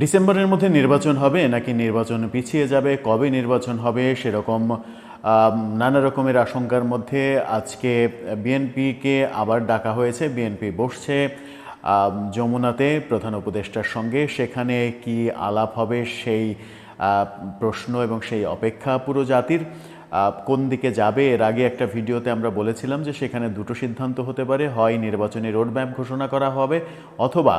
ডিসেম্বরের মধ্যে নির্বাচন হবে নাকি নির্বাচন পিছিয়ে যাবে, কবে নির্বাচন হবে, সেরকম নানা রকমের আশঙ্কার মধ্যে আজকে বিএনপিকে আবার ডাকা হয়েছে। বিএনপি বসছে যমুনাতে প্রধান উপদেষ্টার সঙ্গে। সেখানে কি আলাপ হবে সেই প্রশ্ন এবং সেই অপেক্ষা পুরো জাতির। কোন দিকে যাবে, এর আগে একটা ভিডিওতে আমরা বলেছিলাম যে সেখানে দুটো সিদ্ধান্ত হতে পারে, হয় নির্বাচনী রোডম্যাপ ঘোষণা করা হবে অথবা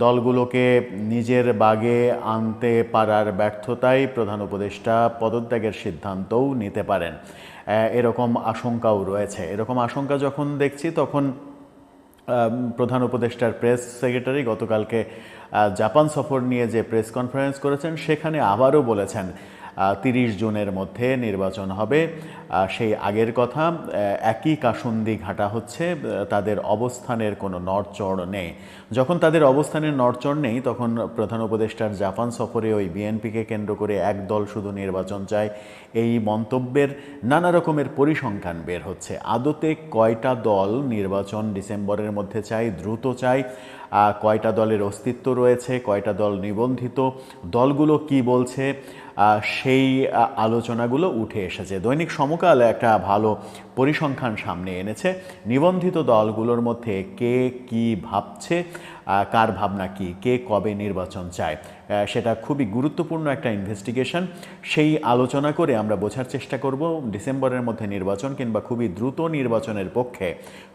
দলগুলোকে নিজের বাগে আনতে পারার ব্যর্থতায় প্রধান উপদেষ্টা পদত্যাগের সিদ্ধান্তও নিতে পারেন, এরকম আশঙ্কাও রয়েছে। এরকম আশঙ্কা যখন দেখছি তখন প্রধান উপদেষ্টার প্রেস সেক্রেটারি গতকালকে জাপান সফর নিয়ে যে প্রেস কনফারেন্স করেছেন সেখানে আবারও বলেছেন 30 জুনের মধ্যে নির্বাচন হবে। সেই আগের কথা, একই কাসুন্দি ঘাটা হচ্ছে, তাদের অবস্থানের কোনো নড়চড় নেই। যখন তাদের অবস্থানের নড়চড় নেই তখন প্রধান উপদেষ্টার জাপান সফরে ওই বিএনপিকে কেন্দ্র করে একদল শুধু নির্বাচন চায়, এই মন্তব্যের নানা রকমের পরিসংখ্যান বের হচ্ছে। আদতে কয়টা দল নির্বাচন ডিসেম্বরের মধ্যে চায়, দ্রুত চায়, কয়টা দলের অস্তিত্ব রয়েছে, কয়টা দল নিবন্ধিত, দলগুলো কি বলছে, সেই আলোচনাগুলো উঠে এসেছে। দৈনিক সমকাল একটা ভালো পরিসংখ্যান সামনে এনেছে। নিবন্ধিত দলগুলোর মধ্যে কে কি ভাবছে, কার ভাবনা কি, কে কবে নির্বাচন চায়, সেটা খুবই গুরুত্বপূর্ণ একটা ইনভেস্টিগেশন। সেই আলোচনা করে আমরা বোঝার চেষ্টা করব ডিসেম্বরের মধ্যে নির্বাচন কিংবা খুবই দ্রুত নির্বাচনের পক্ষে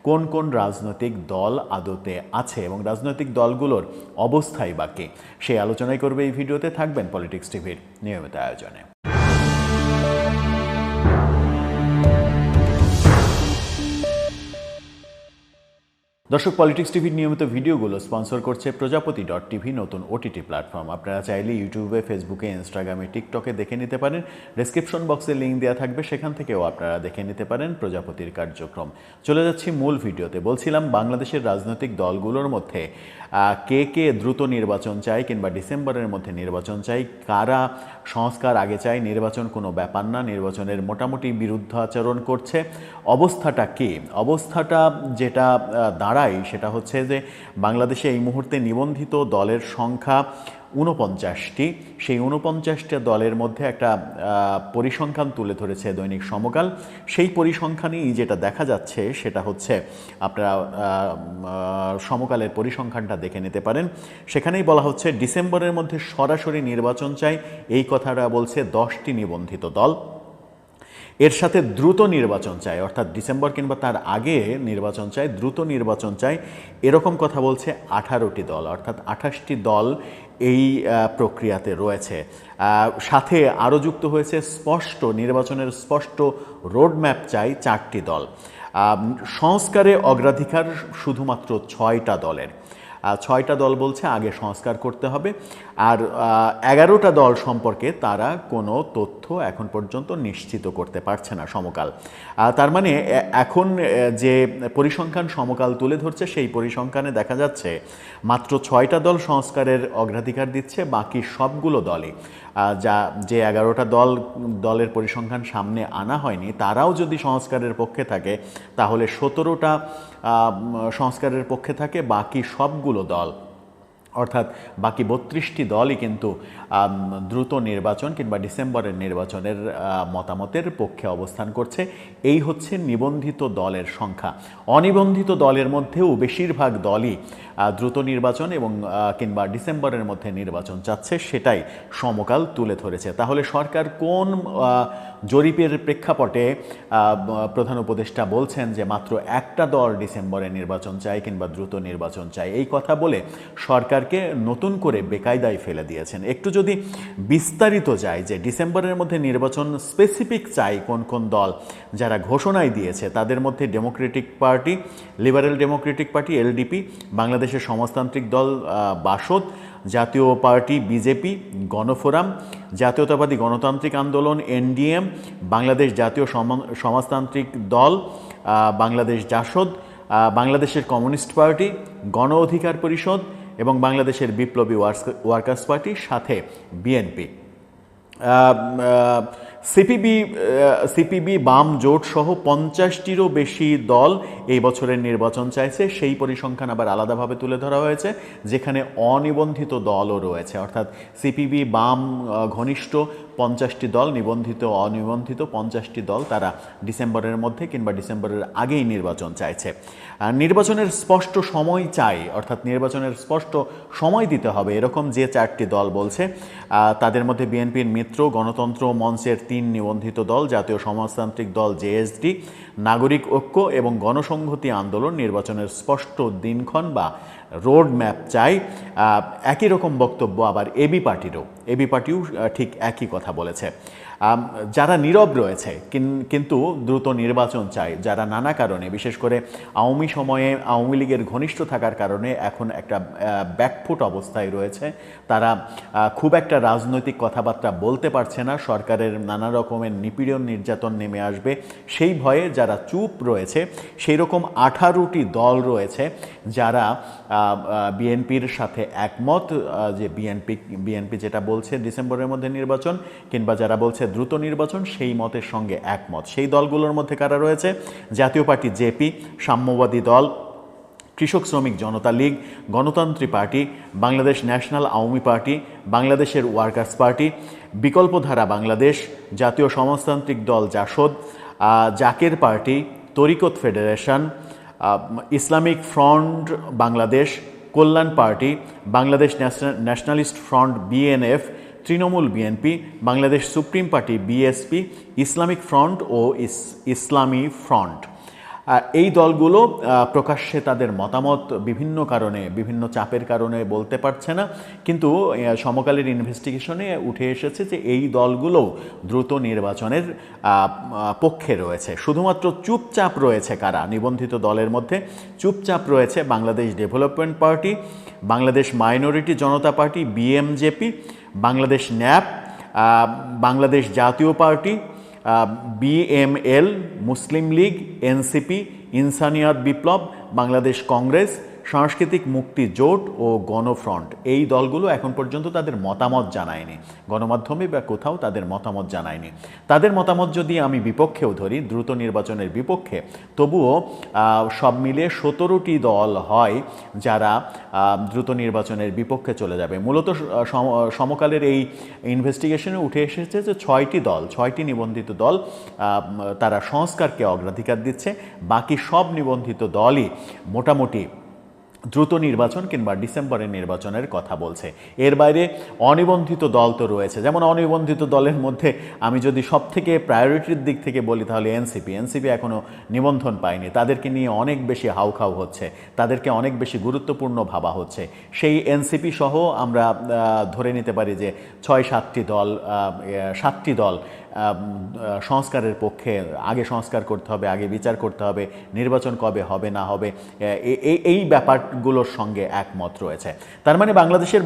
কোন কোন রাজনৈতিক দল আদতে আছে এবং রাজনৈতিক দলগুলোর অবস্থাই বাকি। সেই আলোচনাই করবে এই ভিডিওতে। থাকবেন পলিটিক্স টিভির নিয়মিত আয়োজনে। দর্শক, পলিটিক্স টিভির নিয়মিত ভিডিওগুলো স্পন্সর করছে প্রজাপতি.টিভি, নতুন ওটিটি প্ল্যাটফর্ম। আপনারা চাইলে ইউটিউবে, ফেসবুকে, ইনস্টাগ্রামে, টিকটকে দেখে নিতে পারেন। ডেসক্রিপশন বক্সে লিঙ্ক দেওয়া থাকবে, সেখান থেকেও আপনারা দেখে নিতে পারেন প্রজাপতির কার্যক্রম। চলে যাচ্ছি মূল ভিডিওতে। বলছিলাম বাংলাদেশের রাজনৈতিক দলগুলোর মধ্যে কে কে দ্রুত নির্বাচন চায় কিংবা ডিসেম্বরের মধ্যে নির্বাচন চাই, কারা সংস্কার আগে চায়, নির্বাচন কোনো ব্যাপার না, নির্বাচনের মোটামুটি বিরুদ্ধাচরণ করছে। অবস্থাটা কি? অবস্থাটা যেটা দাঁড়ায় সেটা হচ্ছে যে বাংলাদেশে এই মুহূর্তে নিবন্ধিত দলের সংখ্যা 49টি। সেই 49টা দলের মধ্যে একটা পরিসংখ্যান তুলে ধরেছে দৈনিক সমকাল। সেই পরিসংখ্যানই যেটা দেখা যাচ্ছে সেটা হচ্ছে, আপনারা সমকালের পরিসংখ্যানটা দেখে নিতে পারেন। সেখানেই বলা হচ্ছে ডিসেম্বরের মধ্যে সরাসরি নির্বাচন চাই, এই কথাটা বলছে 10টি নিবন্ধিত দল। এর সাথে দ্রুত নির্বাচন চাই, অর্থাৎ ডিসেম্বর কিংবা তার আগে নির্বাচন চাই, দ্রুত নির্বাচন চাই, এরকম কথা বলছে 18টি দল, অর্থাৎ 28টি দল এই প্রক্রিয়াতে রয়েছে। সাথে আরও যুক্ত হয়েছে স্পষ্ট নির্বাচনের স্পষ্ট রোডম্যাপ চাই 4টি দল। সংস্কারে অগ্রাধিকার শুধুমাত্র 6টা দলের। 6টা দল বলছে আগে সংস্কার করতে হবে, আর 11টা দল সম্পর্কে তারা কোনো তথ্য এখন পর্যন্ত নিশ্চিত করতে পারছে না সমকাল। তার মানে এখন যে পরিসংখ্যান সমকাল তুলে ধরছে সেই পরিসংখ্যানে দেখা যাচ্ছে মাত্র 6টা দল সংস্কারের অগ্রাধিকার দিচ্ছে, বাকি সবগুলো দলই যে 11টা দলের পরিসংখ্যান সামনে আনা হয়নি তারাও যদি সংস্কারের পক্ষে থাকে তাহলে 17টা সংস্কারের পক্ষে থাকে, বাকি সবগুলো দল অর্থাৎ বাকি 32টি দলই কিন্তু দ্রুত নির্বাচন কিংবা ডিসেম্বরের নির্বাচনের মতামতের পক্ষে অবস্থান করছে। এই হচ্ছে নিবন্ধিত দলের সংখ্যা। অনিবন্ধিত দলের মধ্যেও বেশিরভাগ দলই দ্রুত নির্বাচন এবং কিংবা ডিসেম্বরের মধ্যে নির্বাচন চাচ্ছে, সেটাই সমকাল তুলে ধরেছে। তাহলে সরকার কোন জরিপের প্রেক্ষাপটে প্রধান উপদেষ্টা বলছেন যে মাত্র একটা দল ডিসেম্বরে নির্বাচন চায় কিংবা দ্রুত নির্বাচন চায়, এই কথা বলে সরকারকে নতুন করে বেকায়দায় ফেলে দিয়েছেন। একটু যদি বিস্তারিত যায় যে ডিসেম্বরের মধ্যে নির্বাচন স্পেসিফিক চাই কোন কোন দল, যারা ঘোষণায় দিয়েছে তাদের মধ্যে Democratic party, liberal Democratic party LDP, বাংলাদেশের সমাজতান্ত্রিক দল বাসদ, জাতীয় পার্টি বিজেপি, গণফোরাম, জাতীয়তাবাদী গণতান্ত্রিক আন্দোলন এনডিএম, বাংলাদেশ জাতীয় সমাজতান্ত্রিক দল, বাংলাদেশ জাসদ, বাংলাদেশের কমিউনিস্ট পার্টি, গণ অধিকার পরিষদ এবং বাংলাদেশের বিপ্লবী ওয়ার্কার্স পার্টি, সাথে বিএনপি। সিপিবি বাম জোট সহ 50টিরও বেশি দল এই বছরের নির্বাচন চাইছে। সেই পরিসংখ্যান আবার আলাদাভাবে তুলে ধরা হয়েছে, যেখানে অনিবন্ধিত দলও রয়েছে। অর্থাৎ সিপিবি বাম ঘনিষ্ঠ 50টি দল, নিবন্ধিত অনিবন্ধিত 50টি দল, তারা ডিসেম্বরের মধ্যে কিংবা ডিসেম্বরের আগেই নির্বাচন চাইছে। নির্বাচনের স্পষ্ট সময় চাই, অর্থাৎ নির্বাচনের স্পষ্ট সময় দিতে হবে, এরকম যে 4টি দল বলছে, তাদের মধ্যে বিএনপির মিত্র গণতন্ত্র মঞ্চের 3 নিবন্ধিত দল, জাতীয় সমাজতান্ত্রিক দল জেএসডি, নাগরিক ঐক্য এবং গণসংহতি আন্দোলন নির্বাচনের স্পষ্ট দিনক্ষণ বা রোড ম্যাপ চাই। একই রকম বক্তব্য আবার এবি পার্টিও ঠিক একই কথা বলেছে। যারা নীরব রয়েছে কিন্তু দ্রুত নির্বাচন চায়, যারা নানা কারণে, বিশেষ করে আওয়ামী লীগের ঘনিষ্ঠ থাকার কারণে এখন একটা ব্যাকফুট অবস্থায় রয়েছে, তারা খুব একটা রাজনৈতিক কথাবার্তা বলতে পারছে না, সরকারের নানা রকমের নিপীড়ন নির্যাতন নেমে আসবে সেই ভয়ে যারা চুপ রয়েছে, সেই রকম 18টি দল রয়েছে যারা বিএনপির সাথে একমত, যে বিএনপি যেটা বলছে ডিসেম্বরের মধ্যে নির্বাচন, কিংবা যারা বলছে দ্রুত নির্বাচন, সেই মতের সঙ্গে একমত। সেই দলগুলোর মধ্যে কারা রয়েছে? জাতীয় পার্টি জেপি, সাম্যবাদী দল, কৃষক শ্রমিক Janata league, Gonotantrik party, Bangladesh national Awami party, বাংলাদেশের workers party, Bikalpadhara Bangladesh, Jatiya Samajtantrik Dal JASAD, Zaker party, Tariqat federation, Islamic front Bangladesh, Kalyan party, Bangladesh nationalist front BNF, Trinamool BNP, Bangladesh supreme party BSP, Islamic front ও ইসলামী ফ্রন্ট। এই দলগুলো প্রকাশ্যে তাদের মতামত বিভিন্ন কারণে, বিভিন্ন চাপের কারণে বলতে পারছে না, কিন্তু সমকালের ইনভেস্টিগেশনে উঠে এসেছে যে এই দলগুলো দ্রুত নির্বাচনের পক্ষে রয়েছে। শুধুমাত্র চুপচাপ রয়েছে কারা? নিবন্ধিত দলের মধ্যে চুপচাপ রয়েছে Bangladesh development party, Bangladesh minority Janata party BMJP, Bangladesh NAP, Bangladesh Jatiya party, BML, Muslim league, NCP, Insaniyat Biplob, Bangladesh Congress, Sangskritik Mukti জোট ও গণফ্রন্ট। এই দলগুলো এখন পর্যন্ত তাদের মতামত জানায়নি, গণমাধ্যমে বা কোথাও তাদের মতামত জানায়নি। তাদের মতামত যদি আমি বিপক্ষেও ধরি, দ্রুত নির্বাচনের বিপক্ষে, তবুও সব মিলিয়ে 17টি দল হয় যারা দ্রুত নির্বাচনের বিপক্ষে চলে যাবে। মূলত সমকালের এই ইনভেস্টিগেশনে উঠে এসেছে যে 6টি নিবন্ধিত দল তারা সংস্কারকে অগ্রাধিকার দিচ্ছে, বাকি সব নিবন্ধিত দলই মোটামুটি দ্রুত নির্বাচন কিংবা ডিসেম্বরের নির্বাচনের কথা বলছে। এর বাইরে অনিবন্ধিত দল তো রয়েছে, যেমন অনিবন্ধিত দলের মধ্যে আমি যদি সব থেকে প্রায়োরিটির দিক থেকে বলি তাহলে এনসিপি এখনও নিবন্ধন পায়নি, তাদেরকে নিয়ে অনেক বেশি হাউখাউ হচ্ছে, তাদেরকে অনেক বেশি গুরুত্বপূর্ণ ভাবা হচ্ছে। সেই এনসিপি সহ আমরা ধরে নিতে পারি যে 7টি দল সংস্কারের পক্ষে, আগে সংস্কার করতে হবে, আগে বিচার করতে হবে, নির্বাচন কবে হবে না হবে, এই ব্যাপারগুলোর সঙ্গে একমত রয়েছে। তার মানে বাংলাদেশের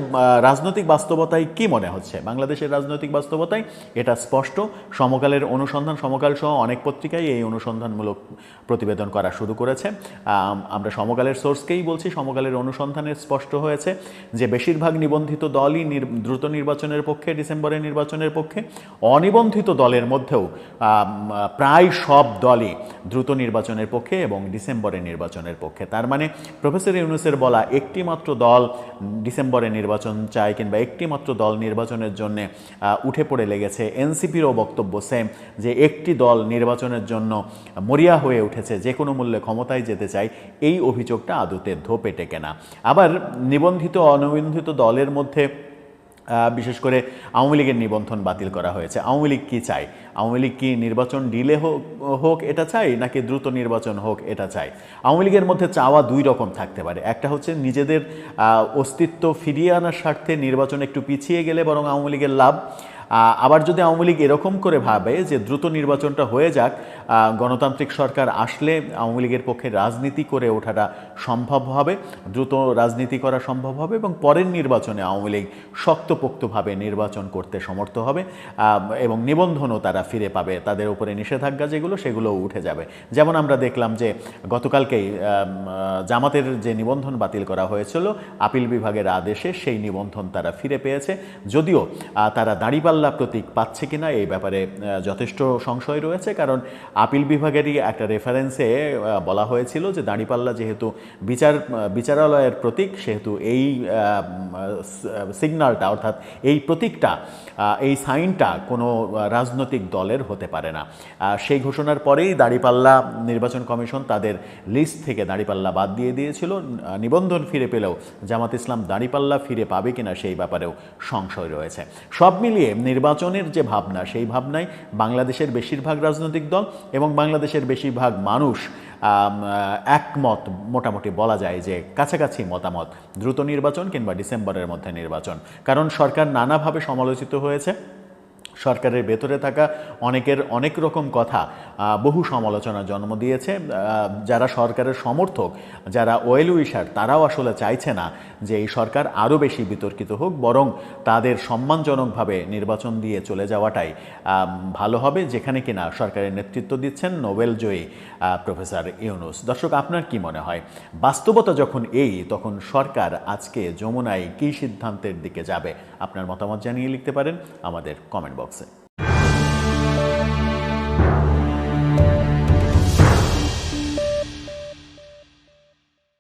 রাজনৈতিক বাস্তবতায় কি মনে হচ্ছে? বাংলাদেশের রাজনৈতিক বাস্তবতায় এটা স্পষ্ট। সমকালের অনুসন্ধান, সমকাল সহ অনেক পত্রিকায় এই অনুসন্ধানমূলক প্রতিবেদন করা শুরু করেছে। আমরা সমকালের সোর্সকেই বলছি, সমকালের অনুসন্ধানে স্পষ্ট হয়েছে যে বেশিরভাগ নিবন্ধিত দলই দ্রুত নির্বাচনের পক্ষে, ডিসেম্বরের নির্বাচনের পক্ষে। অনিবন্ধিত দলের মধ্যেও প্রায় সব দলই দ্রুত নির্বাচনের পক্ষে এবং ডিসেম্বরের নির্বাচনের পক্ষে। তার মানে প্রফেসর ইউনূসের বলা একটি মাত্র দল ডিসেম্বরে নির্বাচন চায় কিংবা একটি মাত্র দল নির্বাচনের জন্য উঠে পড়ে লেগেছে। এনসিপিরও বক্তব্য সেম, যে একটি দল নির্বাচনের জন্য মরিয়া হয়ে উঠেছে, যে কোনো মূল্যে ক্ষমতায় যেতে চায়। এই অভিযোগটা আদতে ধোপে টেকে না। আবার নিবন্ধিত অনিবন্ধিত দলের মধ্যে বিশেষ করে আওয়ামী লীগের নিবন্ধন বাতিল করা হয়েছে। আওয়ামী লীগ কী চায়? আওয়ামী লীগ কি নির্বাচন ডিলে হোক এটা চাই, নাকি দ্রুত নির্বাচন হোক এটা চাই? আওয়ামী লীগের মধ্যে চাওয়া দুই রকম থাকতে পারে। একটা হচ্ছে নিজেদের অস্তিত্ব ফিরিয়ে আনার স্বার্থে নির্বাচন একটু পিছিয়ে গেলে বরং আওয়ামী লীগের লাভ। আবার যদি আওয়ামী লীগ এরকম করে ভাবে যে দ্রুত নির্বাচনটা হয়ে যাক, গণতান্ত্রিক সরকার আসলে আওয়ামী লীগের পক্ষে রাজনীতি করে ওঠাটা সম্ভব হবে, দ্রুত রাজনীতি করা সম্ভব হবে এবং পরের নির্বাচনে আওয়ামী লীগ শক্তপোক্তভাবে নির্বাচন করতে সমর্থ হবে এবং নিবন্ধনও তারা ফিরে পাবে। তাদের উপরে নিষেধাজ্ঞা যেগুলো সেগুলোও উঠে যাবে। যেমন আমরা দেখলাম যে গতকালকেই জামাতের যে নিবন্ধন বাতিল করা হয়েছিল আপিল বিভাগের আদেশে, সেই নিবন্ধন তারা ফিরে পেয়েছে। যদিও তারা দাঁড়িপাল্লা দাঁড়িপাল্লা প্রতীক পাচ্ছে কিনা এই ব্যাপারে যথেষ্ট সংশয় রয়েছে, কারণ আপিল বিভাগেরই একটা রেফারেন্সে বলা হয়েছিল যে দাঁড়িপাল্লা যেহেতু বিচারালয়ের প্রতীক, সেহেতু এই সিগন্যালটা অর্থাৎ এই প্রতীকটা, এই সাইনটা কোনো রাজনৈতিক দলের হতে পারে না। সেই ঘোষণার পরেই দাঁড়িপাল্লা নির্বাচন কমিশন তাদের লিস্ট থেকে দাঁড়িপাল্লা বাদ দিয়ে দিয়েছিল। নিবন্ধন ফিরে পেলেও জামাত ইসলাম দাঁড়িপাল্লা ফিরে পাবে কিনা সেই ব্যাপারেও সংশয় রয়েছে। সব মিলিয়ে নির্বাচনের যে ভাবনা, সেই ভাবনায় বাংলাদেশের বেশিরভাগ রাজনৈতিক দল এবং বাংলাদেশের বেশিরভাগ মানুষ একমত, মোটামুটি বলা যায় যে কাছাকাছি মতামত, দ্রুত নির্বাচন কিংবা ডিসেম্বরের মধ্যে নির্বাচন। কারণ সরকার নানাভাবে সমালোচিত হয়েছে, সরকারের ভেতরে থাকা অনেকের অনেক রকম কথা বহু সমালোচনা জন্ম দিয়েছে। যারা সরকারের সমর্থক, যারা ওয়েল উইশার, তারাও আসলে চাইছে না যে এই সরকার আরও বেশি বিতর্কিত হোক, বরং তাদের সম্মানজনকভাবে নির্বাচন দিয়ে চলে যাওয়াটাই ভালো হবে, যেখানে কিনা সরকারের নেতৃত্ব দিচ্ছেন নোবেলজয়ী প্রফেসর ইউনূস। দর্শক, আপনার কি মনে হয়, বাস্তবতা যখন এই, তখন সরকার আজকে যমুনায় কী সিদ্ধান্তের দিকে যাবে? আপনার মতামত জানিয়ে লিখতে পারেন আমাদের কমেন্ট বক্সে।